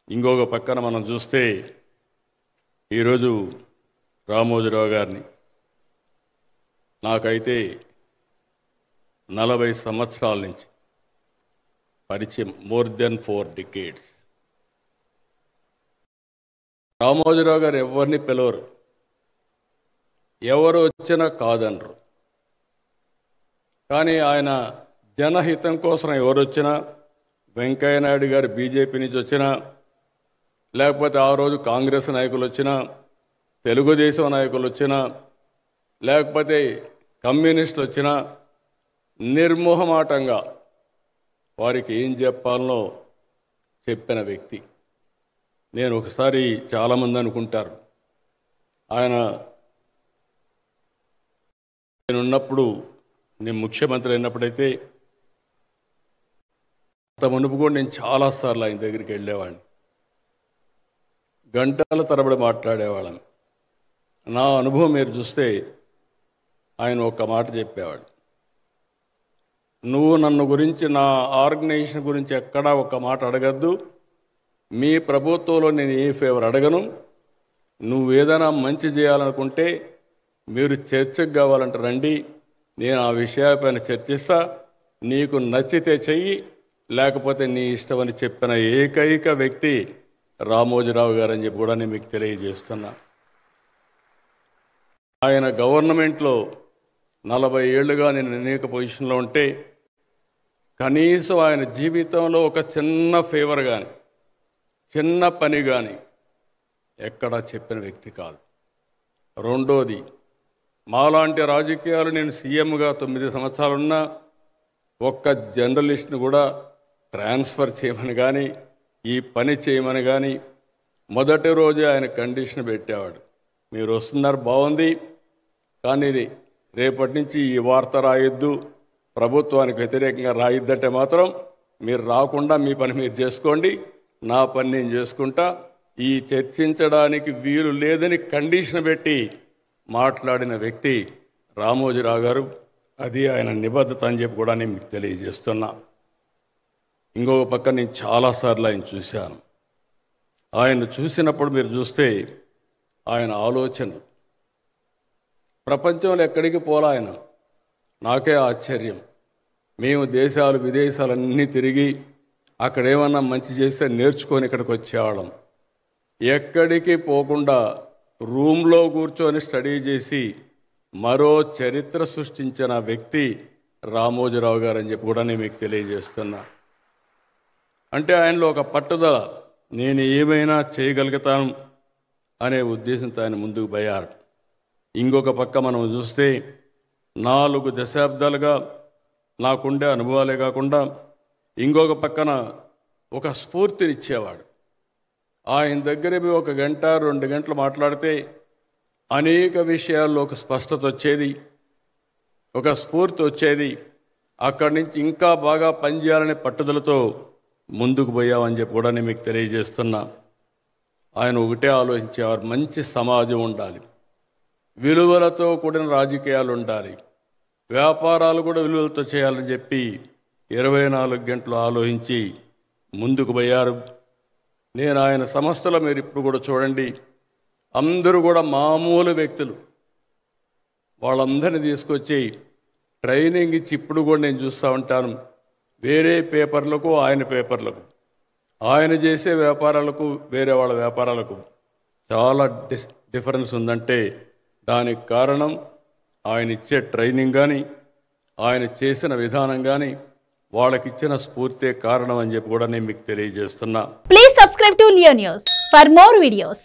ఇంకొక పక్కన మనం చూస్తే ఈరోజు రామోజీరావు గారిని నాకైతే 40 సంవత్సరాల నుంచి పరిచయం, మోర్ దెన్ 4 decades. రామోజీరావు గారు ఎవరిని పిలవరు, ఎవరు వచ్చినా కాదనరు. కానీ ఆయన జనహితం కోసం ఎవరు వచ్చినా, వెంకయ్య నాయుడు గారు బీజేపీ నుంచి వచ్చినా, లేకపోతే ఆ రోజు కాంగ్రెస్ నాయకులు వచ్చినా, తెలుగుదేశం నాయకులు వచ్చినా, లేకపోతే కమ్యూనిస్టులు వచ్చినా నిర్మోహమాటంగా వారికి ఏం చెప్పాలనో చెప్పిన వ్యక్తి. నేను ఒకసారి చాలామంది అనుకుంటారు, ఆయన నేనున్నప్పుడు, నేను ముఖ్యమంత్రి అయినప్పుడైతే అంత మునుపు కూడా నేను చాలాసార్లు ఆయన దగ్గరికి వెళ్ళేవాడిని, గంటల తరబడి మాట్లాడేవాళ్ళం. నా అనుభవం మీరు చూస్తే ఆయన ఒక మాట చెప్పేవాడు, నువ్వు నన్ను గురించి, నా ఆర్గనైజేషన్ గురించి ఎక్కడా ఒక మాట అడగద్దు, మీ ప్రభుత్వంలో నేను ఏ ఫేవర్ అడగను, నువ్వు ఏదైనా మంచి చేయాలనుకుంటే మీరు చర్చకు కావాలంటే రండి, నేను ఆ విషయాలపైన చర్చిస్తా, నీకు నచ్చితే చెయ్యి, లేకపోతే నీ ఇష్టమని చెప్పిన ఏకైక వ్యక్తి రామోజీరావు గారు అని చెప్పి కూడా నేను మీకు తెలియజేస్తున్నా. ఆయన గవర్నమెంట్లో 40 ఏళ్లుగా నేను అనేక పొజిషన్లో ఉంటే కనీసం ఆయన జీవితంలో ఒక చిన్న ఫేవర్ కానీ, చిన్న పని కానీ ఎక్కడా చెప్పిన వ్యక్తి కాదు. రెండోది, మాలాంటి రాజకీయాలు, నేను సీఎంగా 9 సంవత్సరాలున్నా ఒక్క జర్నలిస్ట్ని కూడా ట్రాన్స్ఫర్ చేయమని కానీ, ఈ పని చేయమని కానీ మొదటి రోజే ఆయన కండిషన్ పెట్టేవాడు, మీరు వస్తున్నారు బాగుంది, కానీ రేపటి నుంచి ఈ వార్త రాయొద్దు, ప్రభుత్వానికి వ్యతిరేకంగా రాయొద్దంటే మాత్రం మీరు రాకుండా మీ పని మీరు చేసుకోండి, నా పని నేను చేసుకుంటా, ఈ చర్చించడానికి వీలు లేదని కండిషన్ పెట్టి మాట్లాడిన వ్యక్తి రామోజీరావు గారు. అది ఆయన నిబద్ధత అని చెప్పి కూడా నేను మీకు తెలియజేస్తున్నా. ఇంకొక పక్క నేను చాలాసార్లు ఆయన చూశాను. ఆయన చూసినప్పుడు మీరు చూస్తే ఆయన ఆలోచన, ప్రపంచంలో ఎక్కడికి పోలా ఆయన, నాకే ఆశ్చర్యం. మేము దేశాలు విదేశాలన్నీ తిరిగి అక్కడ ఏమన్నా మంచి చేస్తే నేర్చుకొని ఇక్కడికి వచ్చేవాళ్ళం. ఎక్కడికి పోకుండా రూమ్లో కూర్చొని స్టడీ చేసి మరో చరిత్ర సృష్టించిన వ్యక్తి రామోజీరావు గారు అని చెప్పి కూడా నేను మీకు తెలియజేస్తున్నా. అంటే ఆయనలో ఒక పట్టుదల, నేను ఏమైనా చేయగలుగుతాను అనే ఉద్దేశంతో ఆయన ముందుకు పోయారు. ఇంకొక పక్క మనం చూస్తే 4 దశాబ్దాలుగా నాకుండే అనుభవాలే కాకుండా ఇంకొక పక్కన ఒక స్ఫూర్తినిచ్చేవాడు. ఆయన దగ్గర ఒక గంట 2 గంటలు మాట్లాడితే అనేక విషయాల్లో ఒక స్పష్టత వచ్చేది, ఒక స్ఫూర్తి వచ్చేది. అక్కడి నుంచి ఇంకా బాగా పనిచేయాలనే పట్టుదలతో ముందుకు పోయామని చెప్పి కూడా నేను మీకు తెలియజేస్తున్నా. ఆయన ఒకటే ఆలోచించేవారు, మంచి సమాజం ఉండాలి, విలువలతో కూడిన రాజకీయాలు ఉండాలి, వ్యాపారాలు కూడా విలువలతో చేయాలని చెప్పి 24 గంటలు ఆలోచించి ముందుకు పోయారు. నేను ఆయన సంస్థలో మీరు ఇప్పుడు కూడా చూడండి, అందరూ కూడా మామూలు వ్యక్తులు, వాళ్ళందరినీ తీసుకొచ్చి ట్రైనింగ్ ఇచ్చి ఇప్పుడు కూడా నేను చూస్తూ ఉంటాను. వేరే పేపర్లకు, ఆయన పేపర్లకు, ఆయన చేసే వ్యాపారాలకు, వేరే వాళ్ళ వ్యాపారాలకు చాలా డిఫరెన్స్ ఉందంటే దానికి కారణం ఆయన ఇచ్చే ట్రైనింగ్ కానీ, ఆయన చేసిన విధానం కానీ, వాళ్ళకిచ్చిన స్ఫూర్తే కారణం అని చెప్పి కూడా నేను మీకు తెలియజేస్తున్నా. Please subscribe to Leo news for more videos.